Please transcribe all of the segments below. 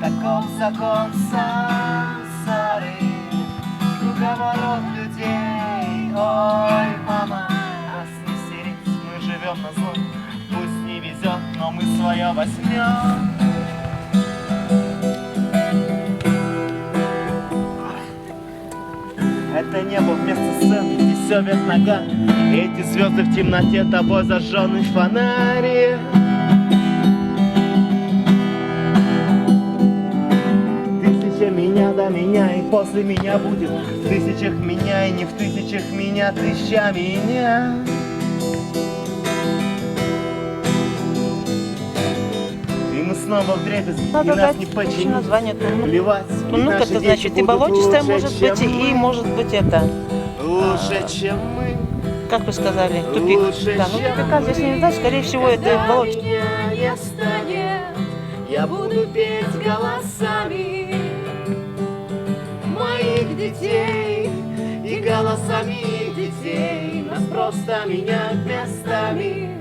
Таков закон сансары, круговорот людей. Ой, мама, нас не стереть, мы живем на зло. Пусть не везет, но мы свое возьмем. Это небо вместо сцены, где совет нога. Эти звезды в темноте, тобой зажженный фонарь. Тысяча меня до меня, и после меня будет в тысячах меня, и не в тысячах меня, тысяча меня. И мы снова в дребезги, и нас не починить. Название Плевать, Тунук это значит и болотистая может быть, и может быть это. Лучше, чем мы. Как вы сказали, тупик. Лучше, Да, ну чем тупика здесь не знаю, скорее всего это Когда болотистая. меня не станет, я буду петь голосами моих детей и голосами их детей. Нас просто меняют местами.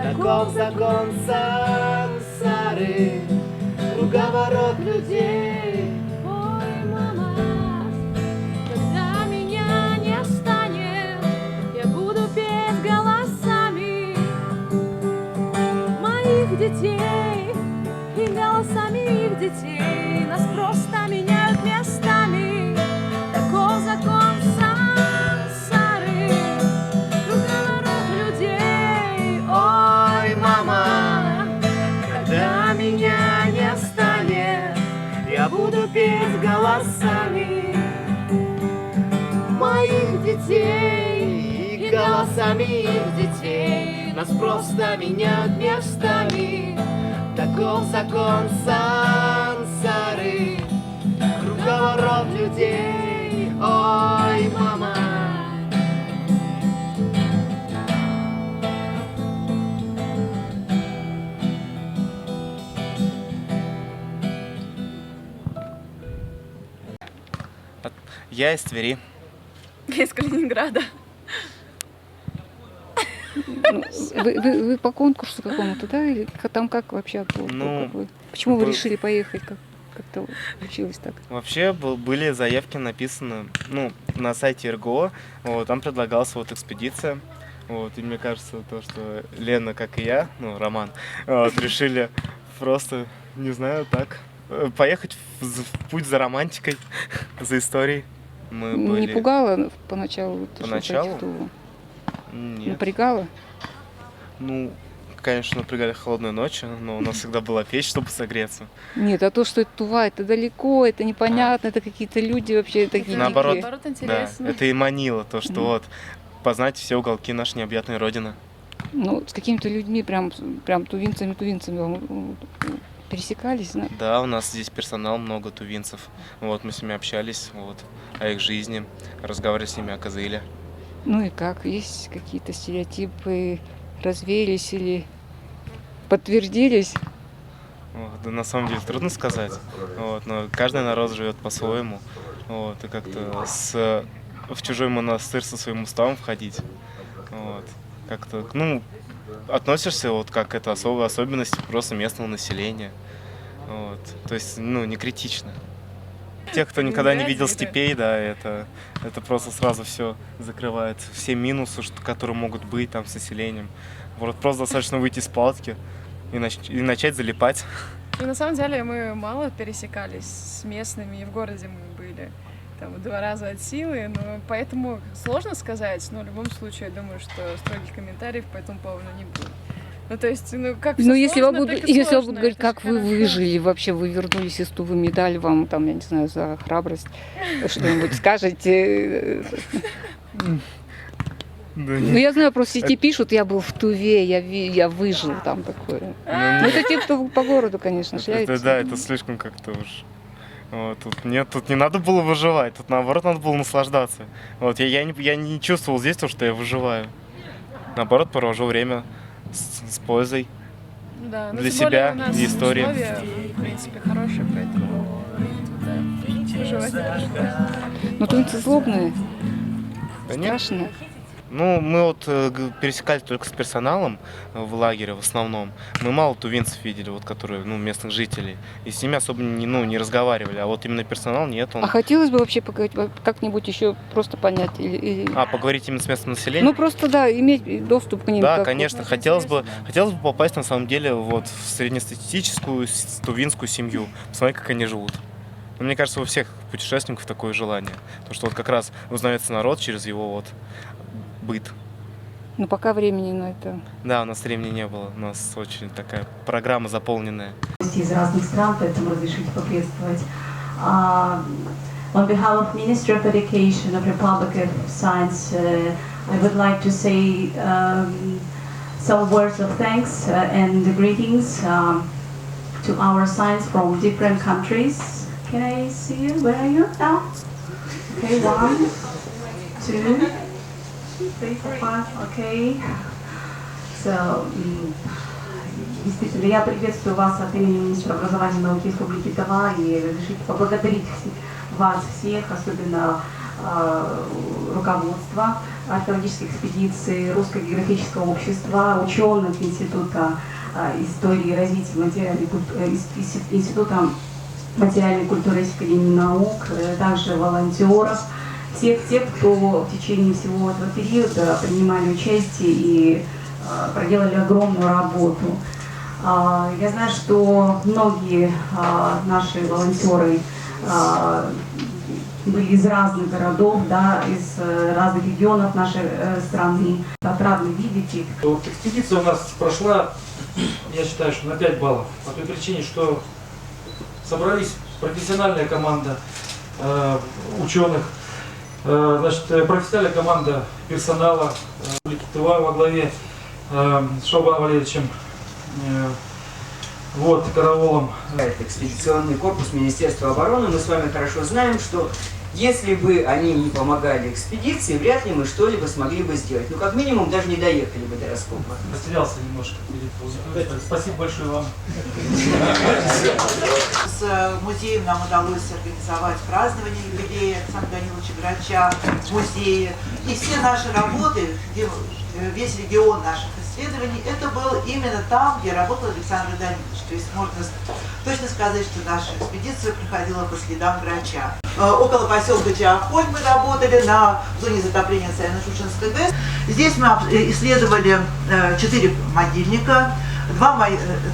Таков закон сансары, круговорот людей. Ой, мама, когда меня не станет, я буду петь голосами моих детей и голосами их детей. Нас просто меняют местами. Таков закон сансары, круговорот людей. Ой, мама, когда меня не станет, я буду петь голосами моих детей и голосами их детей. Нас просто меняют местами. Таков закон сансары, круговорот людей. Ой, мама. Я из Твери. Я из Калининграда. Вы по конкурсу какому-то, да? Или там как вообще было? Ну, Как вы? Почему вы был- решили поехать? Как-то получилось так? Вообще были заявки написаны, на сайте РГО, вот, там предлагалась вот экспедиция, вот, и мне кажется, то, что Лена, как и я, Роман, вот, решили просто, не знаю, так, поехать в путь за романтикой, за историей. Мы Не были... пугало поначалу? Поначалу? Нет. Напрягало? Ну, конечно, напрягали холодные ночи, но у нас всегда была печь, чтобы согреться. Нет, а то, что это Тува, это далеко, это непонятно, это какие-то люди вообще такие Наоборот, дикие. Наоборот, Да, интересно. это и манило, то, что вот познать все уголки нашей необъятной родины. Ну, с какими-то людьми, прям тувинцами пересекались, да? Да, у нас здесь персонал много тувинцев. Вот, мы с ними общались, вот, о их жизни, разговаривали с ними о Кызыле. Ну и как? Есть какие-то стереотипы, развеялись или подтвердились? Вот, да, на самом деле трудно сказать, вот, но каждый народ живет по-своему. Вот, и как-то в чужой монастырь со своим уставом входить. Вот, как-то, относишься вот как это особая особенность просто местного населения. Вот, то есть, не критично. Те, кто никогда не видел степей, да, это просто сразу все закрывает. Все минусы, которые могут быть там с населением. Вот просто достаточно выйти с палатки и начать залипать. И на самом деле мы мало пересекались с местными, и в городе мы были там 2 раза от силы, но поэтому сложно сказать, но в любом случае я думаю, что строгих комментариев по этому поводу не будет. Ну, то есть, как всё Ну, если вам сложно, будут, так и если вам сложно, будут говорить, это же как вы хорошо. выжили, вообще вы вернулись из Тувы, медаль вам, там, я не знаю, за храбрость, что-нибудь скажете. Ну, я знаю, просто в сети пишут, я был в Туве, я выжил, там такое. Ну, это те, кто по городу, конечно, шляются. Да, это слишком как-то уж. Вот, тут не надо было выживать, тут наоборот надо было наслаждаться. Вот, я не чувствовал здесь то, что я выживаю. Наоборот, провожу время с пользой. Да, для тем более себя у нас и истории. условия, в принципе, хорошие, поэтому да, выживать хорошо. Ну, тувинцы злобные, Да нет, страшные. Ну, мы вот пересекались только с персоналом в лагере в основном. Мы мало тувинцев видели, вот, которые, ну, местных жителей. И с ними особо не разговаривали. А вот именно персонал нет. Он... А хотелось бы вообще поговорить, как-нибудь еще просто понять? Поговорить именно с местным населением? Ну, просто, да, иметь доступ к ним. Да, конечно. Хотелось бы попасть, на самом деле, вот, в среднестатистическую тувинскую семью. Посмотреть, как они живут. Но мне кажется, у всех путешественников такое желание. Потому что вот как раз узнается народ через его вот быт. Но пока времени на это. Да, у нас времени не было. У нас очень такая программа заполненная. Из разных стран, поэтому разрешите поприветствовать. On behalf of Ministry of Education of Republic of Science, I would like to say some words of thanks and greetings to our science from different countries. Can I see you? Where are you now? Okay, 1, 2, 3, 4, 5. Okay. So, действительно, я приветствую вас от имени министра образования и науки Республики Тыва и разрешите поблагодарить вас всех, особенно руководство археологической экспедиции Русского географического общества, ученых Института истории и развития Института материальной культуры и Академии наук, также волонтеров, всех тех, кто в течение всего этого периода принимали участие и проделали огромную работу. Я знаю, что многие наши волонтеры были из разных городов, да, из разных регионов нашей страны. Отрадно видеть их. Вот экспедиция у нас прошла, я считаю, что на 5 баллов. По той причине, что собрались профессиональная команда ученых, значит, профессиональная команда персонала Тыва во главе с Шалбаном Валерьевичем, вот, караулом. Это экспедиционный корпус Министерства обороны. Мы с вами хорошо знаем, что если бы они не помогали экспедиции, вряд ли мы что-либо смогли бы сделать. Ну, как минимум, даже не доехали бы до раскопа. Растерялся немножко. Спасибо большое вам. С музеем нам удалось организовать празднование юбилея Александра Даниловича Грача в музее. И все наши работы, весь регион наших исследований, это было именно там, где работал Александр Данилович. То есть можно точно сказать, что наша экспедиция проходила по следам Грача. Около поселка Чаохоль мы работали на зоне затопления Саяно-Шушенской ГЭС. Здесь мы исследовали 4 могильника.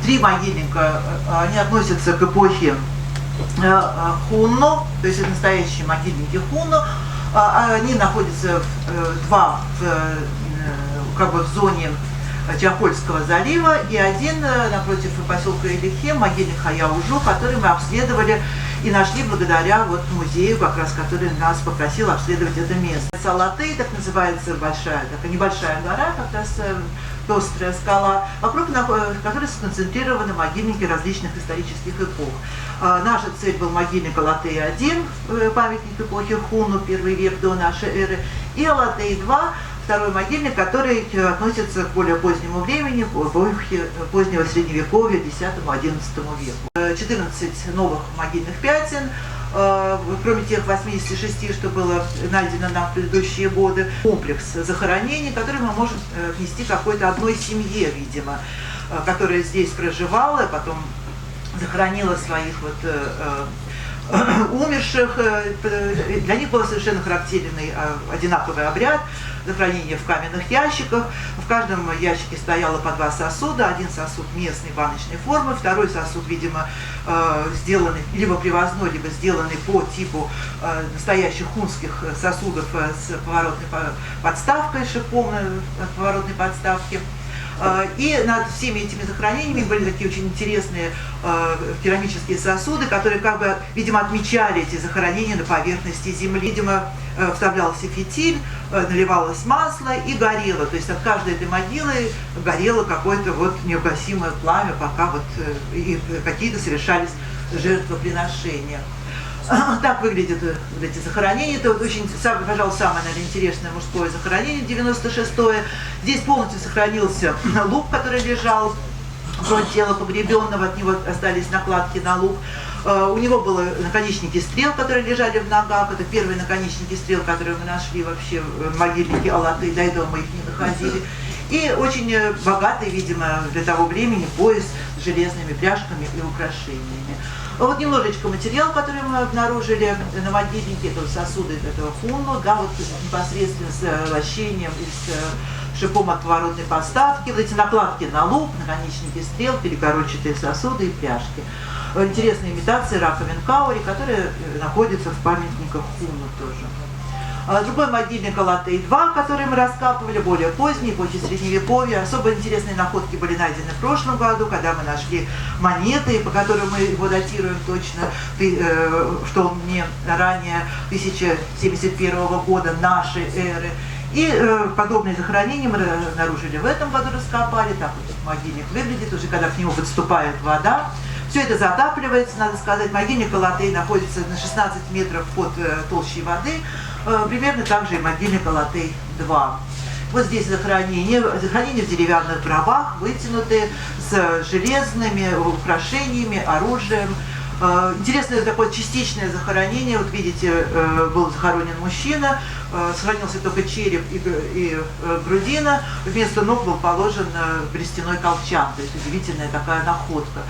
3 могильника, они относятся к эпохе Хунну, то есть это настоящие могильники Хунну. Они находятся 2 как бы в зоне Чахольского залива и один напротив поселка Элихе, могильник Хаяужу, который мы обследовали и нашли благодаря вот музею, как раз который нас попросил обследовать это место. Салаты, так называется, небольшая гора, как раз пестрая скала, вокруг которой сконцентрированы могильники различных исторических эпох. Наша цель был могильник Алатей-1, памятник эпохи Хунну, 1 век до нашей эры, и Алатей-2, второй могильник, который относится к более позднему времени, позднего средневековья, X-XI веку. 14 новых могильных пятен, кроме тех 86, что было найдено нам в предыдущие годы. Комплекс захоронений, который мы можем отнести какой-то одной семье, видимо, которая здесь проживала, потом захоронила своих умерших. Для них был совершенно характерный одинаковый обряд захоронения в каменных ящиках. В каждом ящике стояло по 2 сосуда. Один сосуд местной баночной формы, второй сосуд, видимо, сделанный либо привозной, либо сделанный по типу настоящих хунских сосудов с поворотной подставкой, шипом от поворотной подставки. И над всеми этими захоронениями были такие очень интересные керамические сосуды, которые, как бы, видимо, отмечали эти захоронения на поверхности земли. Видимо, вставлялся фитиль, наливалось масло и горело. То есть от каждой этой могилы горело какое-то вот неугасимое пламя, пока вот какие-то совершались жертвоприношения. Так выглядят эти захоронения. Это очень, пожалуй, самое, наверное, интересное мужское захоронение, 96-е. Здесь полностью сохранился лук, который лежал вдоль тела погребенного, от него остались накладки на лук. У него были наконечники стрел, которые лежали в ногах. Это первые наконечники стрел, которые мы нашли вообще в могильнике Алаты. До этого мы их не находили. И очень богатый, видимо, для того времени пояс с железными пряжками и украшениями. Вот немножечко материал, который мы обнаружили на могильнике, это сосуды этого хунну, да, вот непосредственно с лощением и с шипом от поворотной поставки, вот эти накладки на лоб, наконечники стрел, перекорочатые сосуды и пряжки. Интересная имитация раковин каури, которые находятся в памятниках хунну тоже. Другой могильник Алатей-2, который мы раскапывали, более поздний, эпохи Средневековья. Особо интересные находки были найдены в прошлом году, когда мы нашли монеты, по которым мы его датируем точно, что он не ранее 1071 года нашей эры. И подобные захоронения мы обнаружили в этом году, раскопали. Так вот могильник выглядит, уже когда к нему подступает вода. Все это затапливается, надо сказать. Могильник Алатей находится на 16 метров под толщей воды. Примерно так же и могильник Алатей-2. Вот здесь захоронения в деревянных гробах, вытянутые, с железными украшениями, оружием. Интересное такое частичное захоронение. Вот видите, был захоронен мужчина, сохранился только череп и грудина. Вместо ног был положен берестяной колчан. То есть удивительная такая находка.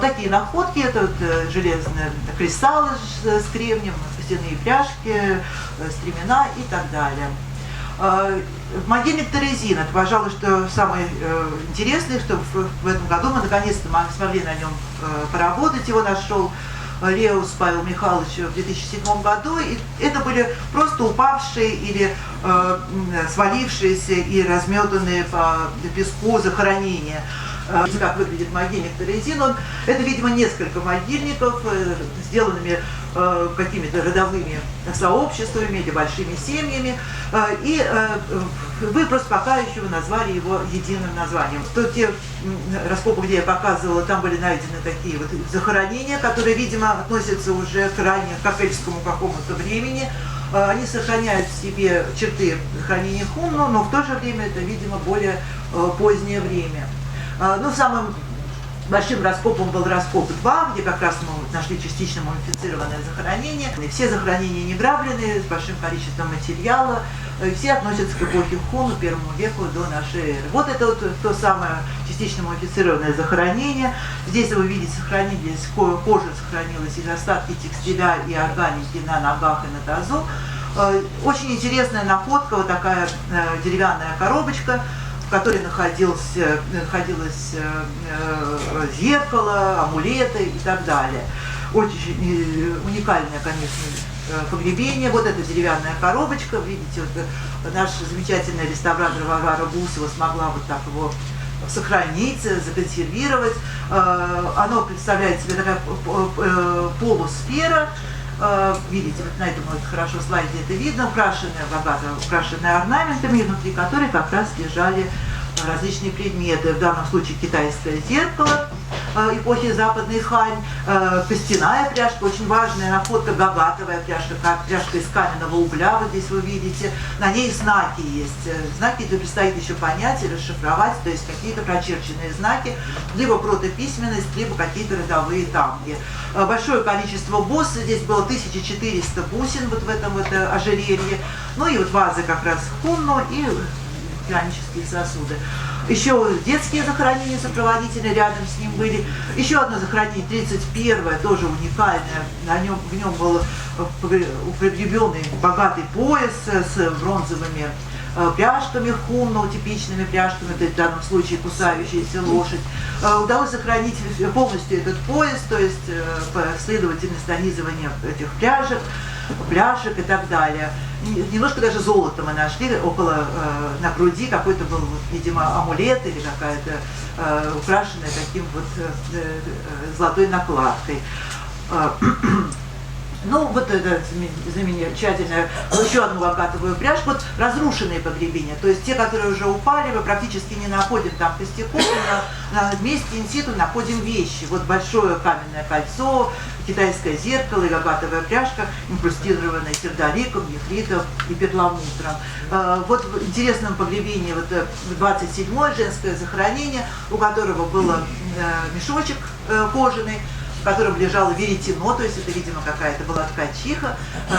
Такие находки, это вот железные кристаллы с кремнием, костяные пряжки, стремена и так далее. Могильник Терезин, это, пожалуй, что самое интересное, что в этом году мы наконец-то смогли на нем поработать. Его нашел Реус Павел Михайлович в 2007 году. И это были просто упавшие или свалившиеся и разметанные по песку захоронения. Как выглядит могильник Терезин. Это, видимо, несколько могильников, сделанными какими-то родовыми сообществами или большими семьями. И вы просто пока еще назвали его единым названием. В те раскопы, где я показывала, там были найдены такие вот захоронения, которые, видимо, относятся уже к ранее капельскому какому-то времени. Они сохраняют в себе черты захоронения хунну, но в то же время это, видимо, более позднее время. Ну, самым большим раскопом был раскоп 2, где как раз мы нашли частично мумифицированное захоронение. И все захоронения не грабленные, с большим количеством материала. И все относятся к эпохе хунну, 1 веку до нашей эры. Вот это вот то самое частично мумифицированное захоронение. Здесь вы видите, сохранились, кожа сохранилась, и остатки текстиля и органики на ногах и на тазу. Очень интересная находка, вот такая деревянная коробочка, в которой находилось зеркало, амулеты и так далее. Очень уникальное, конечно, погребение. Вот эта деревянная коробочка, видите, вот наша замечательная реставратор Варвара Гусева смогла вот так его сохранить, законсервировать. Оно представляет себе такая полусфера. Видите, вот на этом вот хорошо слайде это видно, украшенная, богато украшенная орнаментами, внутри которой как раз лежали различные предметы. В данном случае китайское зеркало эпохи Западной Хань, костяная пряжка, очень важная находка, гагатовая пряжка, пряжка из каменного угля, вот здесь вы видите. На ней знаки есть. Знаки предстоит еще понять и расшифровать, то есть какие-то прочерченные знаки, либо протописьменность, либо какие-то родовые танги. Большое количество бус, здесь было 1400 бусин вот в этом вот ожерелье. Ну и вот вазы как раз хунну и керамические сосуды. Еще детские захоронения сопроводительные рядом с ним были. Еще одно захоронение, 31-е, тоже уникальное. В нем был употребленный богатый пояс с бронзовыми пряжками хунну, типичными пряжками, в данном случае кусающаяся лошадь. Удалось сохранить полностью этот пояс, то есть последовательность нанизывания этих пряжек и так далее. Немножко даже золото мы нашли около, на груди, какой-то был, видимо, амулет или какая-то украшенная таким вот золотой накладкой. Ну, вот это замечательное, еще одну агатовую пряжку, вот разрушенные погребения, то есть те, которые уже упали, мы практически не находим там костяков, на месте инситу находим вещи. Вот большое каменное кольцо, китайское зеркало и агатовая пряжка, инкрустированная сердоликом, нефритом и перламутром. Вот в интересном погребении вот 27-е женское захоронение, у которого был мешочек кожаный, в котором лежало веретено, то есть это, видимо, какая-то была ткачиха,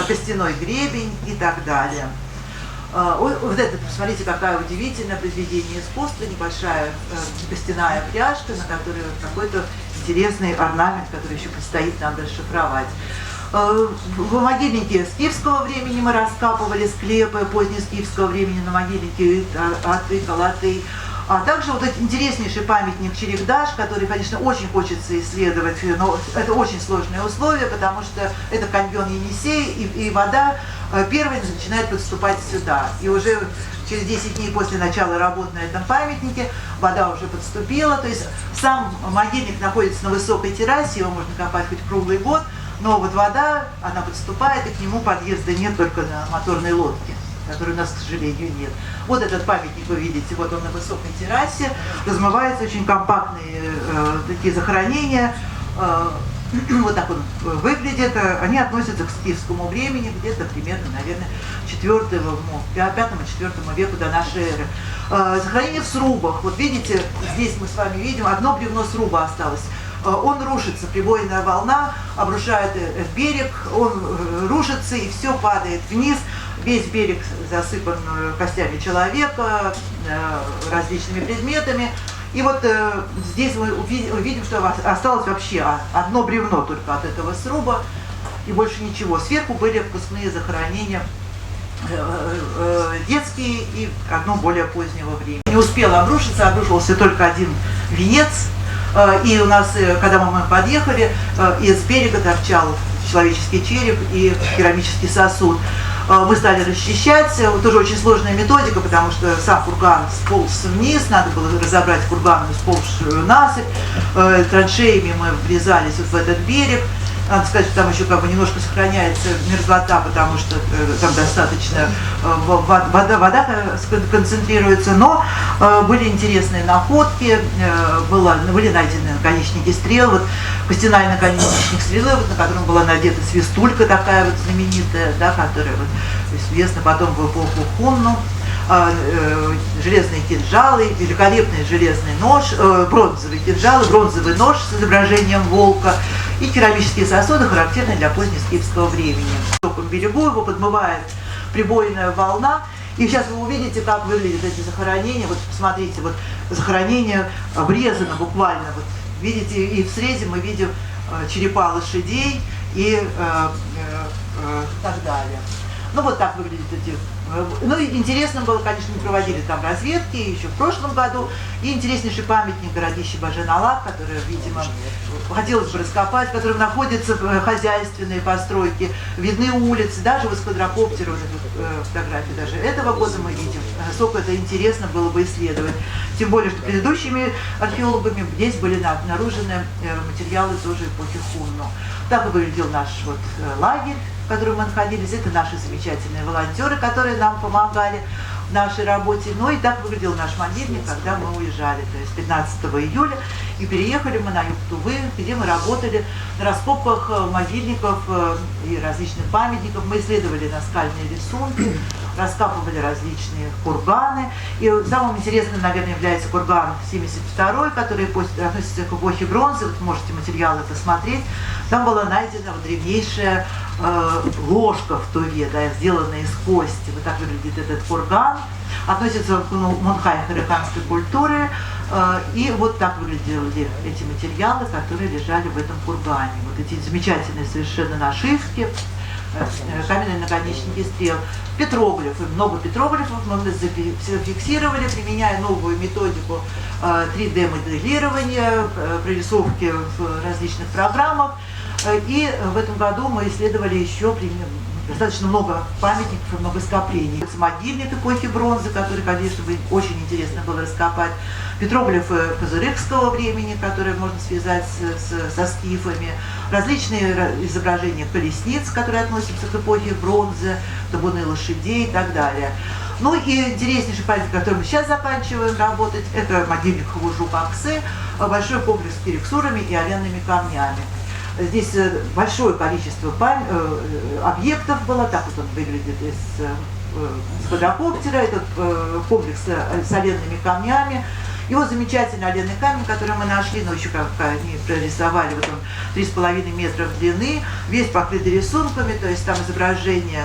костяной гребень и так далее. Вот это, посмотрите, какое удивительное произведение искусства, небольшая костяная пряжка, на которой какой-то интересный орнамент, который еще предстоит нам расшифровать. В могильнике скифского времени мы раскапывали склепы позднескифского времени на могильнике Аты, Калаты. А также вот этот интереснейший памятник Черегдаш, который, конечно, очень хочется исследовать, но это очень сложные условия, потому что это каньон Енисей, и вода первой начинает подступать сюда. И уже через 10 дней после начала работы на этом памятнике вода уже подступила, то есть сам могильник находится на высокой террасе, его можно копать хоть круглый год, но вот вода, она подступает, и к нему подъезда нет только на моторной лодке, которой у нас, к сожалению, нет. Вот этот памятник вы видите, вот он на высокой террасе, размываются очень компактные такие захоронения, вот так он выглядит, они относятся к скифскому времени, где-то примерно, наверное, 5-4 веку до нашей эры. Захоронение в срубах, вот видите, здесь мы с вами видим, одно бревно сруба осталось. Он рушится, прибойная волна обрушает берег, он рушится и все падает вниз. Весь берег засыпан костями человека, различными предметами. И вот здесь мы увидим, что осталось вообще одно бревно только от этого сруба и больше ничего. Сверху были впускные захоронения детские и одно более позднего времени. Не успел обрушиться, обрушился только один венец. И у нас, когда мы подъехали, из берега торчал человеческий череп и керамический сосуд. Мы стали расчищать, тоже очень сложная методика, потому что сам курган сполз вниз, надо было разобрать курганную сползшую насыпь, траншеями мы врезались вот в этот берег. Надо сказать, что там еще как бы немножко сохраняется мерзлота, потому что там достаточно вода концентрируется, но были интересные находки, были найдены наконечники стрел, вот костяной наконечник стрелы, вот, на котором была надета свистулька такая вот знаменитая, да, которая вот известна потом в эпоху Хунну. Железные кинжалы, великолепный железный нож, бронзовые кинжалы, бронзовый нож с изображением волка и керамические сосуды, характерные для позднескифского времени. На высоком берегу его подмывает прибойная волна, и сейчас вы увидите, как выглядят эти захоронения. Вот посмотрите, вот захоронение обрезано буквально, вот видите, и в срезе мы видим черепа лошадей и так далее. Ну вот так выглядят эти. Ну и интересно было, конечно, мы проводили там разведки еще в прошлом году. И интереснейший памятник городище Бажен-Алак, который, видимо, хотелось бы раскопать, в котором находятся хозяйственные постройки, видны улицы, даже вот с квадрокоптера, вот эту фотографию даже этого года мы видим. Насколько это интересно было бы исследовать. Тем более, что предыдущими археологами здесь были обнаружены материалы тоже эпохи Хунну. Так выглядел наш вот лагерь, в котором мы находились. Это наши замечательные волонтеры, которые нам помогали в нашей работе. Ну и так выглядел наш могильник, когда мы уезжали, то есть 15 июля. И переехали мы на юг Тувы, где мы работали на раскопках могильников и различных памятников. Мы исследовали наскальные рисунки, раскапывали различные курганы. И самым интересным, наверное, является курган 72-й, который относится к эпохе бронзы. Вот можете материалы посмотреть. Там была найдена вот древнейшая ложка в Туве, да, сделанная из кости. Вот так выглядит этот курган. Относится к мунхай-хараканской культуре. И вот так выглядели эти материалы, которые лежали в этом кургане. Вот эти замечательные совершенно нашивки, каменные наконечники стрел, петроглифы. Много петроглифов мы зафиксировали, применяя новую методику 3D-моделирования, прорисовки в различных программах. И в этом году мы исследовали еще достаточно много памятников и много скоплений. Могильник эпохи бронзы, который, конечно, очень интересно было раскопать. Петроглифы Козырыкского времени, которые можно связать со скифами. Различные изображения колесниц, которые относятся к эпохе бронзы, табуны лошадей и так далее. Ну и интереснейший памятник, который мы сейчас заканчиваем работать, это могильник Хавужу-Баксы, большой комплекс с перексурами и оленными камнями. Здесь большое количество объектов было, так вот он выглядит из квадрокоптера, этот комплекс с оленными камнями. И вот замечательный оледный камень, который мы нашли, ночью, как они прорисовали, вот он 3,5 метра в длины, весь покрытый рисунками, то есть там изображения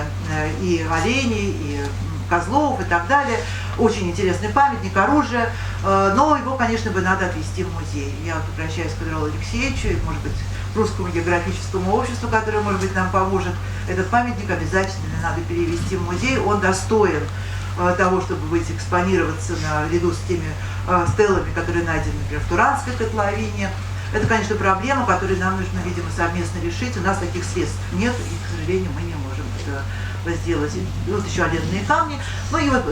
и оленей, и козлов и так далее. Очень интересный памятник, оружие, но его, конечно, бы надо отвезти в музей. Я вот обращаюсь к Эдролу Алексеевичу, и, может быть, Русскому географическому обществу, которое, может быть, нам поможет. Этот памятник обязательно надо перевести в музей, он достоин того, чтобы быть экспонироваться наряду с теми стеллами, которые найдены, например, в Туранской котловине. Это, конечно, проблема, которую нам нужно, видимо, совместно решить. У нас таких средств нет, и, к сожалению, мы не можем это сделать. Вот еще оледные камни. Ну и вот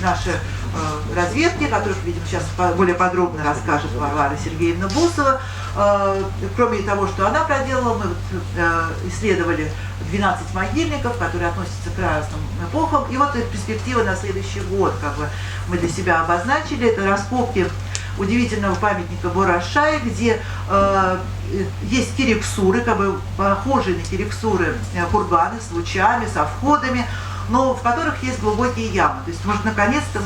наши разведки, о которых, видимо, сейчас более подробно расскажет Варвара Сергеевна Бусова. Кроме того, что она проделала, мы исследовали 12 могильников, которые относятся к разным эпохам. И вот перспектива на следующий год, как бы мы для себя обозначили, это раскопки удивительного памятника Борашай, где есть кириксуры, как бы похожие на кириксуры курганы с лучами, со входами, но в которых есть глубокие ямы. То есть, может, наконец-то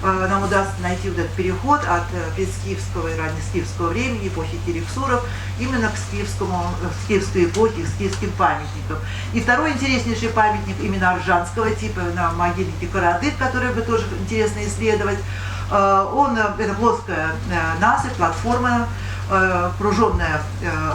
нам удастся найти вот этот переход от предскифского и раннескифского времени, эпохи кириксуров, именно к скифской эпохе, к скифским памятникам. И второй интереснейший памятник именно аржанского типа на могильнике Карадык, который бы тоже интересно исследовать. Это плоская насыпь, платформа, окруженная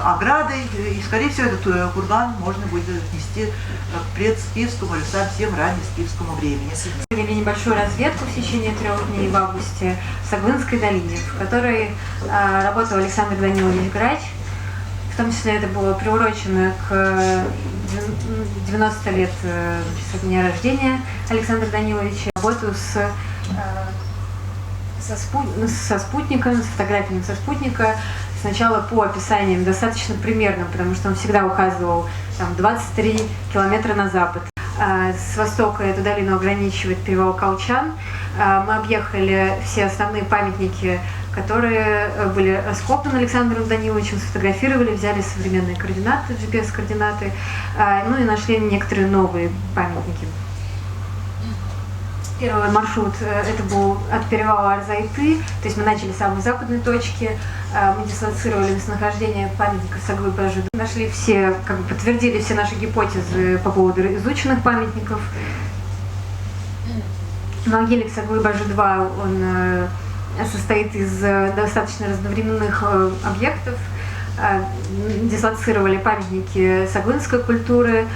оградой, и, скорее всего, этот курган можно будет отнести к предскифскому или совсем раннескифскому времени. Провели небольшую разведку в течение 3 дней в августе в Саглынской долине, в которой работал Александр Данилович Грач. В том числе это было приурочено к 90 лет со дня рождения Александра Даниловича. Работаю со спутником, с фотографиями со спутника, сначала по описаниям достаточно примерно, потому что он всегда указывал там 23 километра на запад. С востока эту долину ограничивает перевал Колчан. Мы объехали все основные памятники, которые были раскопаны Александром Даниловичем, сфотографировали, взяли современные координаты, GPS-координаты, ну и нашли некоторые новые памятники. Первый маршрут это был от перевала Арзайты, то есть мы начали с самой западной точки, мы дислоцировали местонахождение памятника Саглы-Бажи, нашли все, как бы подтвердили все наши гипотезы по поводу изученных памятников. Могильник Саглы-Бажи-2, он состоит из достаточно разновременных объектов, дислоцировали памятники саглынской культуры,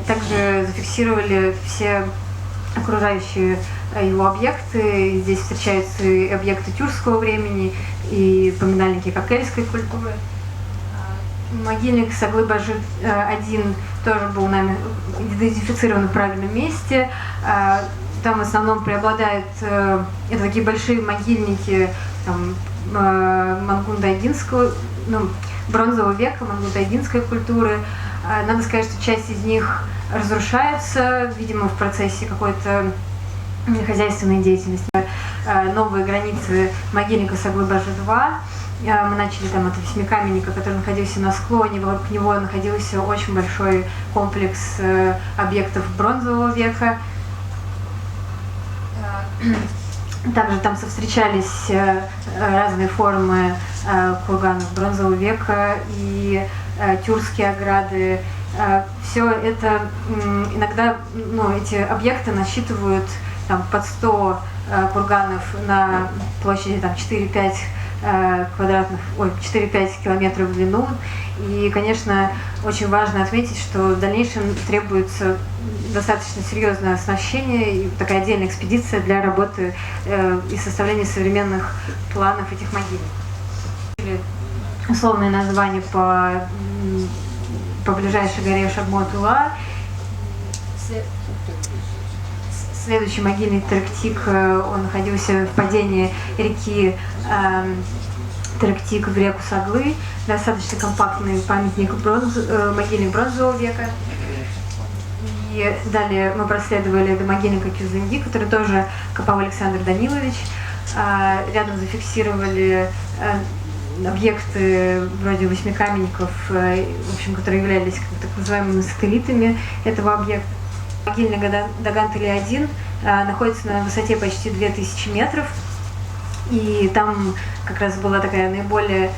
также зафиксировали все окружающие его объекты. Здесь встречаются и объекты тюркского времени, и поминальники кокельской культуры. Могильник Саглы-Бажи-1 тоже был нами идентифицирован в правильном месте. Там в основном преобладают это такие большие могильники мангун-дайгинского, бронзового века, мангун-дайгинской культуры. Надо сказать, что часть из них разрушаются, видимо, в процессе какой-то хозяйственной деятельности. Новые границы могильника Саглы-Бажи-2. Мы начали там от восьмикаменника, который находился на склоне, вокруг него находился очень большой комплекс объектов бронзового века. Также там встречались разные формы курганов бронзового века и тюркские ограды. Все это иногда, эти объекты насчитывают там, под 100 курганов на площади 4-5 4-5 километров в длину. И, конечно, очень важно отметить, что в дальнейшем требуется достаточно серьезное оснащение и такая отдельная экспедиция для работы и составления современных планов этих могил. Условное название по ближайшей горе Шагмот-Ула. Следующий могильник Терктик, он находился в падении реки Терктик в реку Саглы. Достаточно компактный памятник, могильник бронзового века. И далее мы проследовали до могильника Кюзынги, который тоже копал Александр Данилович. Рядом зафиксировали объекты вроде восьмикаменников, в общем, которые являлись так называемыми сателлитами этого объекта. Могильник Даган-Тели-1 находится на высоте почти 2000 метров. И там как раз была такая наиболее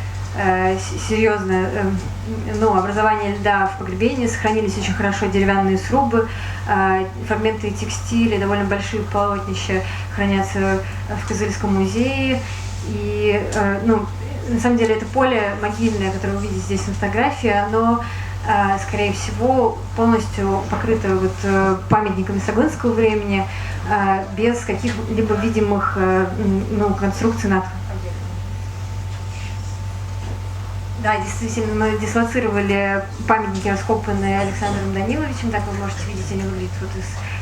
серьезное образование льда в погребении, сохранились очень хорошо деревянные срубы, фрагменты текстиля, довольно большие полотнища хранятся в Кызыльском музее. И на самом деле это поле могильное, которое вы видите здесь на фотографии, оно скорее всего полностью покрыто памятниками согунского времени, без каких-либо видимых конструкций над. Да, действительно, мы дислоцировали памятники, раскопанные Александром Даниловичем, так вы можете видеть, они выглядят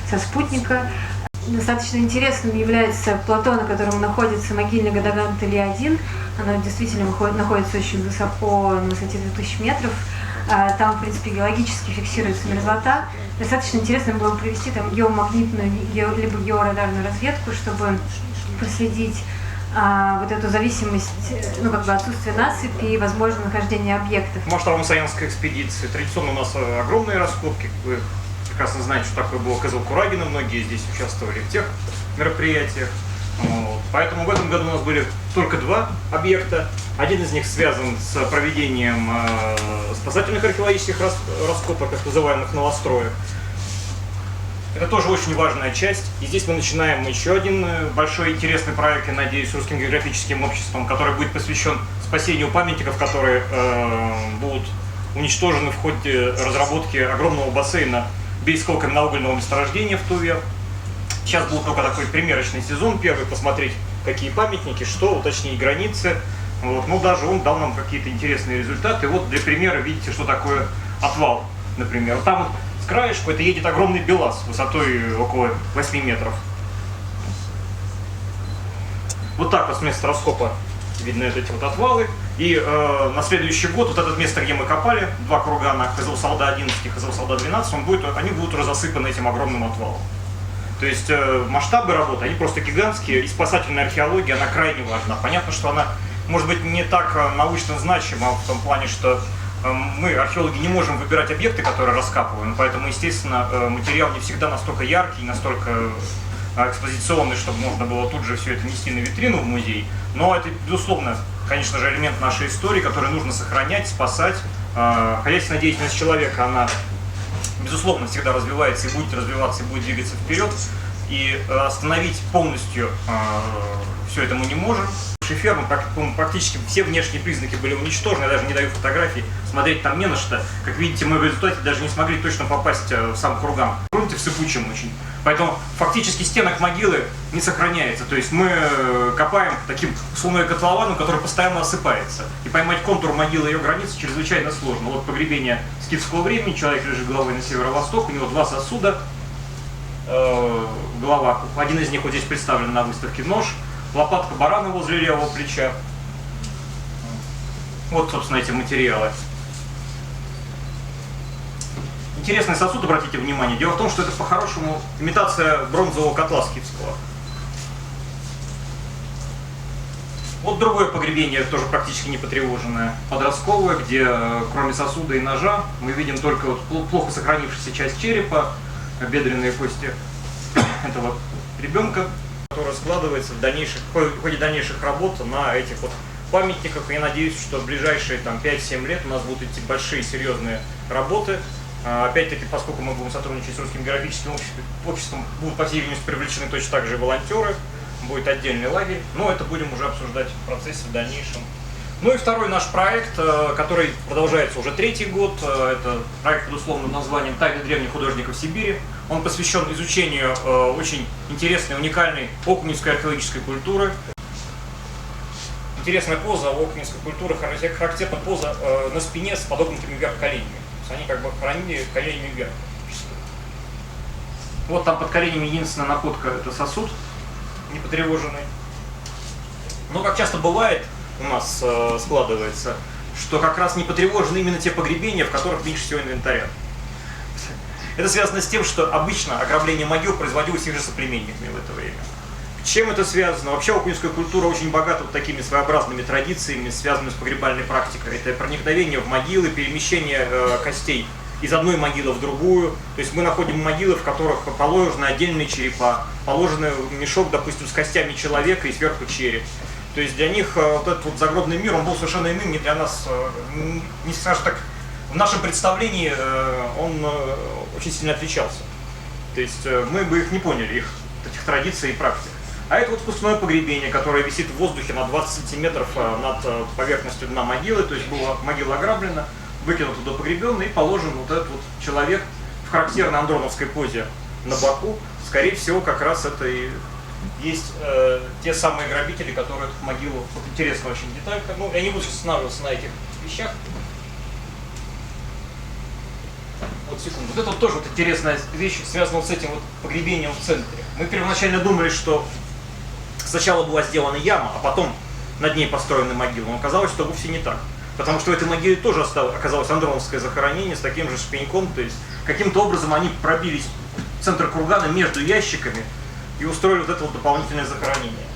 со спутника. Достаточно интересным является плато, на котором находится могильный Гадагант Илья-1. Оно действительно находится очень высоко, на высоте 2000 метров. Там, в принципе, геологически фиксируется мерзлота. Достаточно интересно было провести там геомагнитную либо георадарную разведку, чтобы проследить эту зависимость, отсутствие насыпи и возможное нахождение объектов. В масштабах Саянской экспедиции традиционно у нас огромные раскопки. Вы прекрасно знаете, что такое было Кызыл-Курагино, многие здесь участвовали в тех мероприятиях. Поэтому в этом году у нас были только 2 объекта. Один из них связан с проведением спасательных археологических раскопок, так называемых новостроек. Это тоже очень важная часть. И здесь мы начинаем еще один большой интересный проект, я надеюсь, с Русским географическим обществом, который будет посвящен спасению памятников, которые будут уничтожены в ходе разработки огромного бассейна Бийского каменноугольного месторождения в Туве. Сейчас был только такой примерочный сезон, первый, посмотреть, какие памятники, что, уточнить границы. Даже он дал нам какие-то интересные результаты. Для примера видите, что такое отвал, например. Там с краешку это едет огромный БелАЗ высотой около 8 метров. Вот так с места раскопа видны эти отвалы. И на следующий год это место, где мы копали, 2 кургана, Кызыл-Салда-11 и Кызыл-Салда-12, они будут уже засыпаны этим огромным отвалом. То есть масштабы работы, они просто гигантские, и спасательная археология, она крайне важна. Понятно, что она, может быть, не так научно значима в том плане, что мы, археологи, не можем выбирать объекты, которые раскапываем, поэтому, естественно, материал не всегда настолько яркий, настолько экспозиционный, чтобы можно было тут же все это нести на витрину в музей. Но это, безусловно, конечно же, элемент нашей истории, который нужно сохранять, спасать. Хозяйственная деятельность человека, она, безусловно, всегда развивается и будет развиваться, и будет двигаться вперед. И остановить полностью все это мы не можем. Фермы, практически все внешние признаки были уничтожены, я даже не даю фотографий, смотреть там не на что. Как видите, мы в результате даже не смогли точно попасть в сам курган. В грунте в сыпучем очень. Поэтому фактически стенок могилы не сохраняется. То есть мы копаем таким условным котлованом, который постоянно осыпается. И поймать контур могилы и ее границы чрезвычайно сложно. Погребение скифского времени, человек лежит головой на северо-восток, у него 2 сосуда, голова, один из них здесь представлен на выставке, нож, лопатка барана возле левого плеча. Собственно, эти материалы. Интересный сосуд, обратите внимание. Дело в том, что это по-хорошему имитация бронзового котла скифского. Другое погребение, тоже практически не потревоженное, подростковое, где кроме сосуда и ножа мы видим только плохо сохранившуюся часть черепа, бедренные кости этого ребенка, которая складывается в ходе дальнейших работ на этих памятниках. И я надеюсь, что в ближайшие 5-7 лет у нас будут идти большие серьезные работы. Опять-таки, поскольку мы будем сотрудничать с Русским географическим обществом, будут, по всей видимости, привлечены точно так же и волонтеры, будет отдельный лагерь, но это будем уже обсуждать в процессе в дальнейшем. И второй наш проект, который продолжается уже 3-й год, это проект под условным названием «Тайны древних художников Сибири». Он посвящен изучению очень интересной, уникальной окуневской археологической культуры. Интересная поза окуневской культуры, характерна поза на спине с подогнутыми вверх коленями. То есть они хранили коленями вверх. Там под коленями единственная находка — это сосуд непотревоженный. Но, как часто бывает, у нас складывается, что как раз не потревожены именно те погребения, в которых меньше всего инвентаря. Это связано с тем, что обычно ограбление могил производилось их же соплеменниками в это время. С чем это связано? Вообще окуневская культура очень богата такими своеобразными традициями, связанными с погребальной практикой. Это проникновение в могилы, перемещение костей из одной могилы в другую. То есть мы находим могилы, в которых положены отдельные черепа, положены мешок, допустим, с костями человека и сверху череп. То есть для них вот этот вот загробный мир, он был совершенно иным, не для нас, не скажем так, в нашем представлении он очень сильно отличался. То есть мы бы их не поняли, их этих традиций и практик. А это вот спускное погребение, которое висит в воздухе на 20 сантиметров над поверхностью дна могилы, то есть была могила ограблена, выкинут туда погребенный и положен вот этот вот человек в характерной андроновской позе на боку. Скорее всего, как раз это и есть те самые грабители, которые эту могилу, вот интересная очень деталька, ну я не буду сейчас останавливаться на этих вещах. Вот секунду. Вот это вот тоже вот интересная вещь, связана вот с этим вот погребением в центре. Мы первоначально думали, что сначала была сделана яма, а потом над ней построена могила. Но оказалось, что вовсе не так. Потому что в этой могиле тоже оказалось андроновское захоронение с таким же шпеньком. То есть каким-то образом они пробились в центр кургана между ящиками и устроили вот это вот дополнительное захоронение.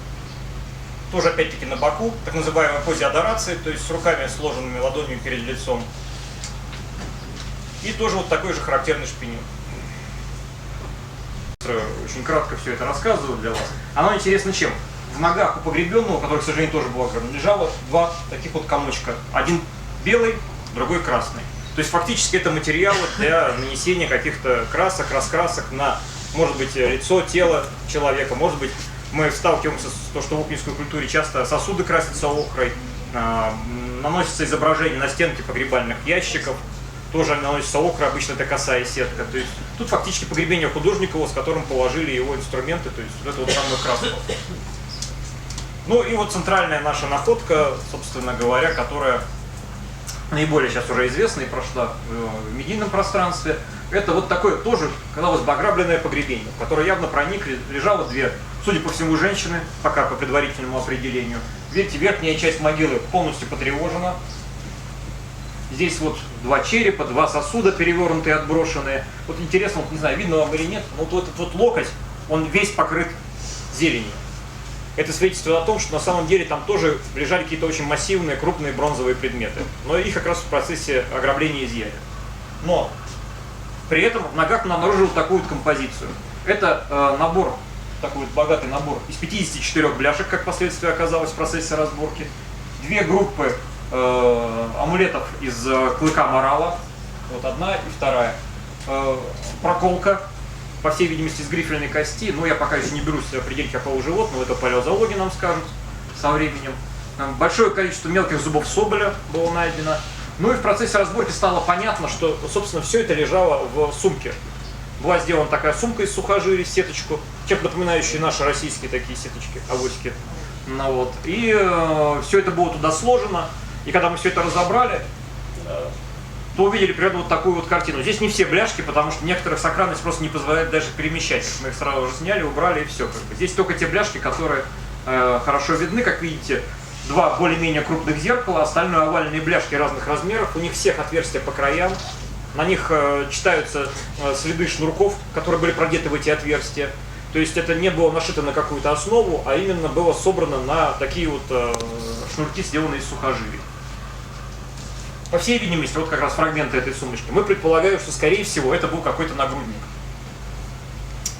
Тоже опять-таки на боку, так называемой позе адорации, то есть с руками сложенными ладонью перед лицом. И тоже вот такой же характерный шпинек. Очень кратко все это рассказываю для вас. Оно интересно чем? В ногах у погребенного, который, к сожалению, тоже был ограблен, лежало два таких вот комочка. Один белый, другой красный. То есть фактически это материалы для нанесения каких-то красок, раскрасок на, может быть, лицо, тело человека. Может быть, мы сталкиваемся с том, что в укненской культуре часто сосуды красятся охрой, наносится изображение на стенки погребальных ящиков. Тоже наносится охра, обычно это косая сетка. То есть тут фактически погребение Художникова, с которым положили его инструменты, то есть вот эту вот самую краску. Ну и вот центральная наша находка, собственно говоря, которая наиболее сейчас уже известна и прошла в медийном пространстве, это вот такое тоже, казалось бы, ограбленное погребение, в которое явно проникли, лежало две, судя по всему, женщины, пока по предварительному определению. Видите, верхняя часть могилы полностью потревожена. Здесь вот два черепа, два сосуда перевернутые, отброшенные. Вот интересно, вот не знаю, видно вам или нет, но вот этот вот локоть, он весь покрыт зеленью. Это свидетельствует о том, что на самом деле там тоже лежали какие-то очень массивные, крупные бронзовые предметы. Но их как раз в процессе ограбления изъяли. Но при этом в ногах мы обнаружили такую вот композицию. Это набор, такой вот богатый набор из 54 бляшек, как впоследствии оказалось в процессе разборки. Две группы амулетов из клыка морала, вот одна и вторая. Проколка, по всей видимости, из грифельной кости, но я пока еще не берусь определить, какого животного, это палеозоологи нам скажут со временем. Большое количество мелких зубов соболя было найдено. Ну и в процессе разборки стало понятно, что, собственно, все это лежало в сумке. Была сделана такая сумка из сухожилий, сеточку, чем-то напоминающие наши российские такие сеточки, авоськи. Ну, вот. И все это было туда сложено. И когда мы все это разобрали, то увидели примерно вот такую вот картину. Здесь не все бляшки, потому что некоторых сохранность просто не позволяет даже перемещать их. Мы их сразу же сняли, убрали и все. Здесь только те бляшки, которые хорошо видны, как видите. Два более-менее крупных зеркала, остальное овальные бляшки разных размеров. У них всех отверстия по краям. На них читаются следы шнурков, которые были продеты в эти отверстия. То есть это не было нашито на какую-то основу, а именно было собрано на такие вот шнурки, сделанные из сухожилий. По всей видимости, вот как раз фрагменты этой сумочки, мы предполагаем, что, скорее всего, это был какой-то нагрудник.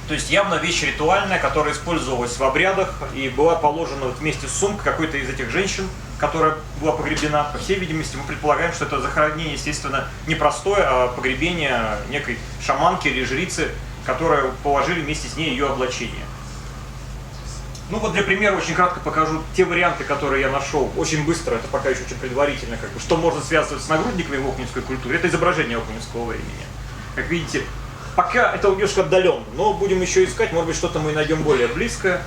То есть явно вещь ритуальная, которая использовалась в обрядах и была положена вот вместе с сумкой какой-то из этих женщин, которая была погребена. По всей видимости, мы предполагаем, что это захоронение, естественно, не простое, а погребение некой шаманки или жрицы, которые положили вместе с ней ее облачение. Ну вот для примера очень кратко покажу те варианты, которые я нашел. Очень быстро, это пока еще очень предварительно, как бы, что можно связывать с нагрудниками в окненской культуре. Это изображение окненского времени. Как видите, пока это немножко отдаленно, но будем еще искать, может быть, что-то мы найдем более близкое.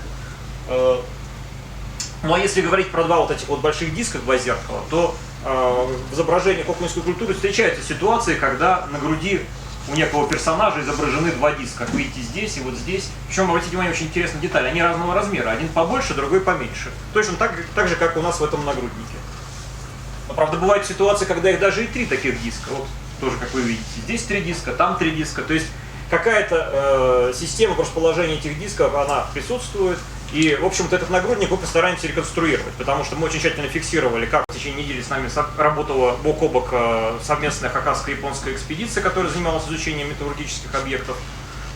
Ну а если говорить про два вот этих вот больших диска, два зеркала, то в изображениях окненской культуры встречаются ситуации, когда на груди у некого персонажа изображены два диска, как видите здесь и вот здесь. Причем, обратите внимание, очень интересная деталь, они разного размера, один побольше, другой поменьше. Точно так же, как у нас в этом нагруднике. Но, правда, бывают ситуации, когда их даже и три таких диска. Вот тоже, как вы видите, здесь три диска, там три диска. То есть какая-то система расположения этих дисков, она присутствует. И, в общем-то, этот нагрудник мы постараемся реконструировать, потому что мы очень тщательно фиксировали, как в течение недели с нами работала бок о бок совместная хакаско-японская экспедиция, которая занималась изучением металлургических объектов.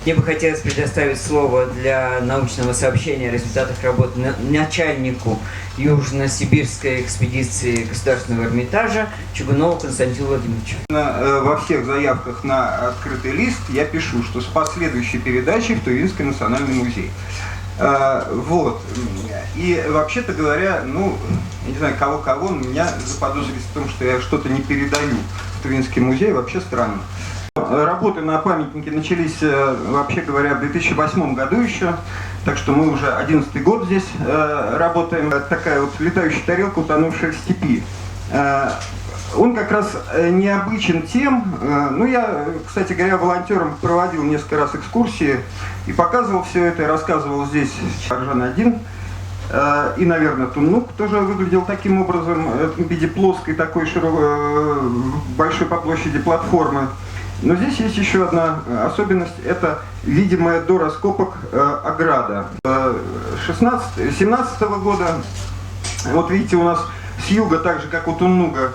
Мне бы хотелось предоставить слово для научного сообщения о результатах работы начальнику Южно-Сибирской экспедиции Государственного Эрмитажа Чугунову Константину Владимировичу. Во всех заявках на открытый лист я пишу, что с последующей передачей в Тувинский национальный музей. Вот. И вообще-то говоря, ну, я не знаю, кого-кого, меня заподозрить в том, что я что-то не передаю в Тувинский музей, вообще странно. Работы на памятнике начались, вообще говоря, в 2008 году еще, так что мы уже 11-й год здесь работаем. Такая вот летающая тарелка, утонувшая в степи. Он как раз необычен тем, ну я, кстати говоря, волонтером проводил несколько раз экскурсии и показывал все это, и рассказывал здесь Аржан-1. И, наверное, Туннук тоже выглядел таким образом, в виде плоской такой большой по площади платформы. Но здесь есть еще одна особенность, это видимая до раскопок ограда. 17 года, вот видите, у нас с юга, так же как у Туннуга,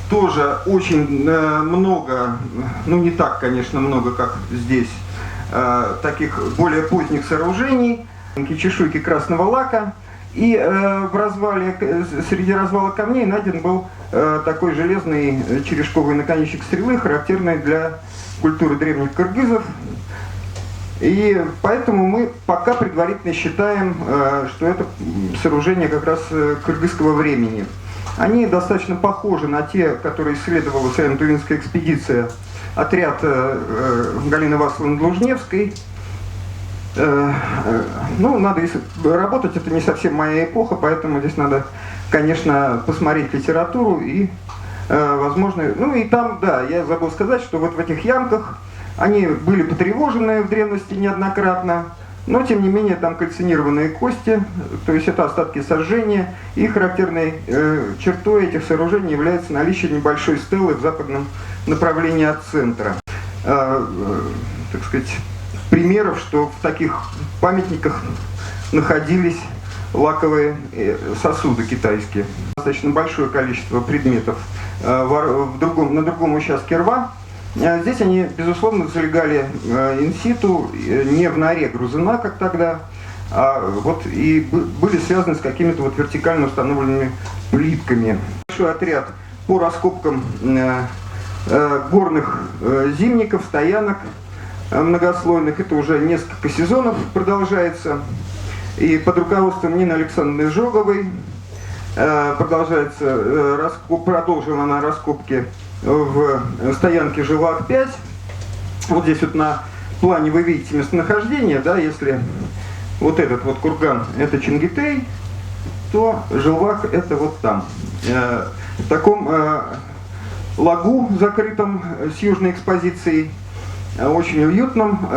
тоже очень много, ну не так, конечно, много, как здесь, таких более поздних сооружений, чешуйки красного лака. И в развале, среди развала камней найден был такой железный черешковый наконечник стрелы, характерный для культуры древних кыргызов. И поэтому мы пока предварительно считаем, что это сооружение как раз кыргызского времени. Они достаточно похожи на те, которые исследовала Саяно-Тувинская экспедиция, отряд Галины Василовны Длужневской. Ну, надо работать, это не совсем моя эпоха, поэтому здесь надо, конечно, посмотреть литературу и, возможно, ну и там, да, я забыл сказать, что вот в этих ямках они были потревожены в древности неоднократно, но, тем не менее, там кальцинированные кости, то есть это остатки сожжения, и характерной чертой этих сооружений является наличие небольшой стелы в западном направлении от центра. Так сказать, примеров, что в таких памятниках находились лаковые сосуды китайские. Достаточно большое количество предметов на другом участке рва. Здесь они, безусловно, залегали инситу, не в норе грузина, как тогда, а вот и были связаны с какими-то вот вертикально установленными плитками. Большой отряд по раскопкам горных зимников, стоянок многослойных, это уже несколько сезонов продолжается, и под руководством Нины Александровны Жоговой продолжила она раскопки в стоянке Желвак-5. Вот здесь вот на плане вы видите местонахождение, да, если вот этот вот курган это Чингитей, то Желвак это вот там. В таком лагу закрытом с южной экспозицией, очень уютном,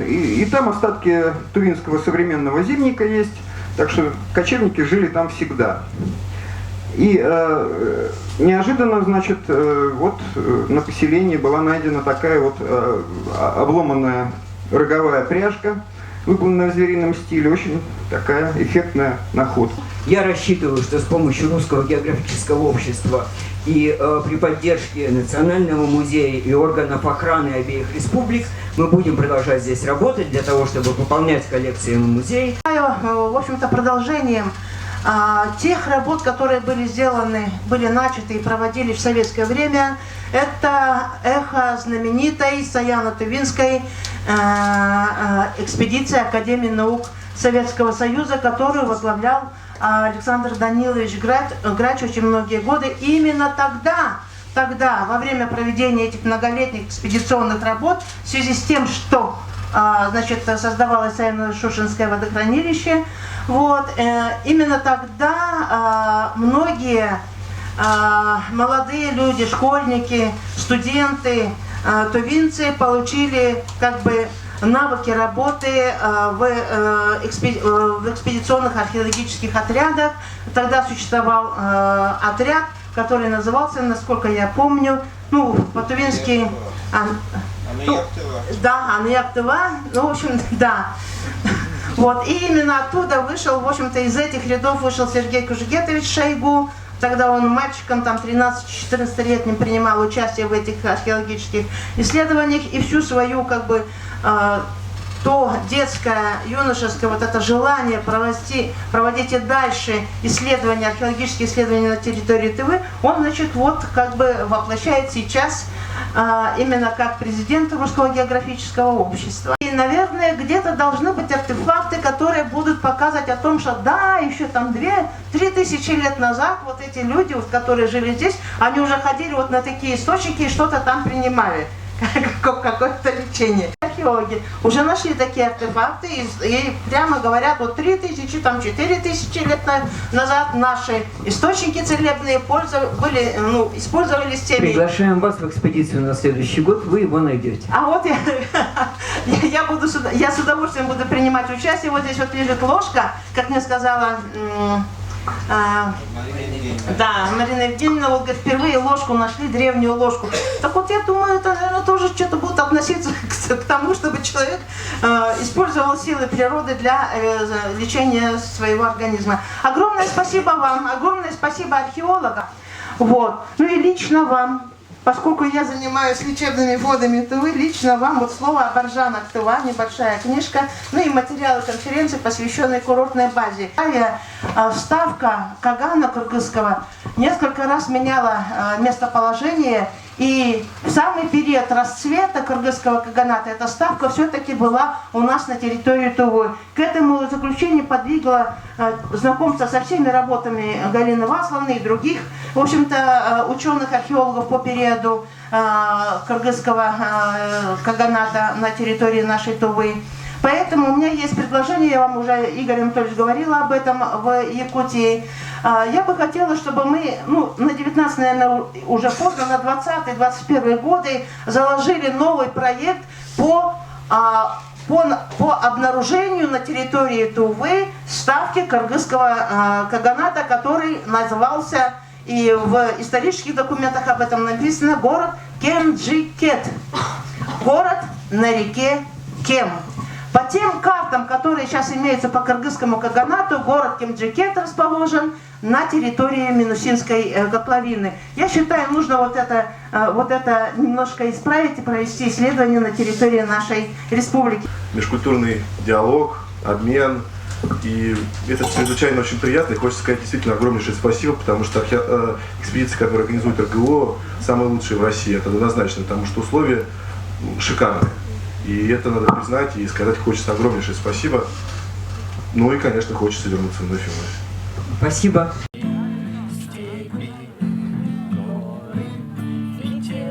и там остатки тувинского современного зимника есть, так что кочевники жили там всегда. И неожиданно, значит, вот на поселении была найдена такая вот обломанная роговая пряжка, выполненная в зверином стиле, очень такая эффектная находка. Я рассчитываю, что с помощью Русского географического общества и при поддержке Национального музея и органов охраны обеих республик мы будем продолжать здесь работать для того, чтобы пополнять коллекции музея. В общем-то, продолжением тех работ, которые были сделаны, были начаты и проводились в советское время, это эхо знаменитой Саяно-Тувинской экспедиции Академии наук Советского Союза, которую возглавлял Александр Данилович Грач очень многие годы. И именно тогда, во время проведения этих многолетних экспедиционных работ, в связи с тем, что значит, создавалось Саяно-Шушенское водохранилище, вот, именно тогда многие молодые люди, школьники, студенты, тувинцы получили как бы навыки работы в экспедиционных археологических отрядах. Тогда существовал отряд, который назывался, насколько я помню, ну, по-тувински... Да, Аньяк-ТВ, ну, в общем, да. Вот, и именно оттуда вышел, в общем-то, из этих рядов вышел Сергей Кужегетович Шойгу. Тогда он мальчиком, там, 13-14-летним принимал участие в этих археологических исследованиях и всю свою, как бы, то детское, юношеское вот это желание проводить и дальше исследования, археологические исследования на территории Тывы, он, значит, вот как бы воплощает сейчас именно как президент Русского географического общества. И, наверное, где-то должны быть артефакты, которые будут показывать о том, что да, еще там 2-3 тысячи лет назад вот эти люди, вот, которые жили здесь, они уже ходили вот на такие источники и что-то там принимали. Какое-то лечение. Археологи уже нашли такие артефакты и прямо говорят, вот 3000, там 4000 лет назад наши источники целебные использовались теми. Приглашаем вас в экспедицию на следующий год, вы его найдете. А вот я с удовольствием буду принимать участие. Вот здесь вот лежит ложка, как мне сказала Марина Евгеньевна, вот говорит, впервые ложку нашли, древнюю ложку. Так вот я думаю, это, наверное, тоже что-то будет относиться к тому, чтобы человек использовал силы природы для лечения своего организма. Огромное спасибо вам, огромное спасибо археологам. Вот. Ну и лично вам, поскольку я занимаюсь лечебными водами Тывы, лично вам вот слово о Боржанах Тыва, небольшая книжка, ну и материалы конференции, посвященные курортной базе. Ставка Кагана кыргызского несколько раз меняла местоположение, и в самый период расцвета кыргызского каганата эта ставка все-таки была у нас на территории Тувы. К этому заключению подвигло знакомство со всеми работами Галины Васловны и других, в общем-то, ученых-археологов по периоду кыргызского каганата на территории нашей Тувы. Поэтому у меня есть предложение, я вам уже, Игорь Анатольевич, говорила об этом в Якутии. Я бы хотела, чтобы мы, на 19, наверное, уже поздно, на 20-21 годы заложили новый проект по обнаружению на территории Тувы ставки кыргызского каганата, который назывался, и в исторических документах об этом написано, город Кемджикет. Город на реке Кем. По тем картам, которые сейчас имеются по кыргызскому каганату, город Кемджикет расположен на территории Минусинской котловины. Я считаю, нужно вот это немножко исправить и провести исследование на территории нашей республики. Межкультурный диалог, обмен. И это чрезвычайно очень приятно. И хочется сказать действительно огромнейшее спасибо, потому что экспедиции, которые организует РГО, самые лучшие в России. Это однозначно, потому что условия шикарные. И это надо признать, и сказать хочется огромнейшее спасибо. Ну и, конечно, хочется вернуться вновь и вновь. Спасибо.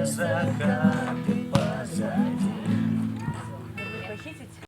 Закат.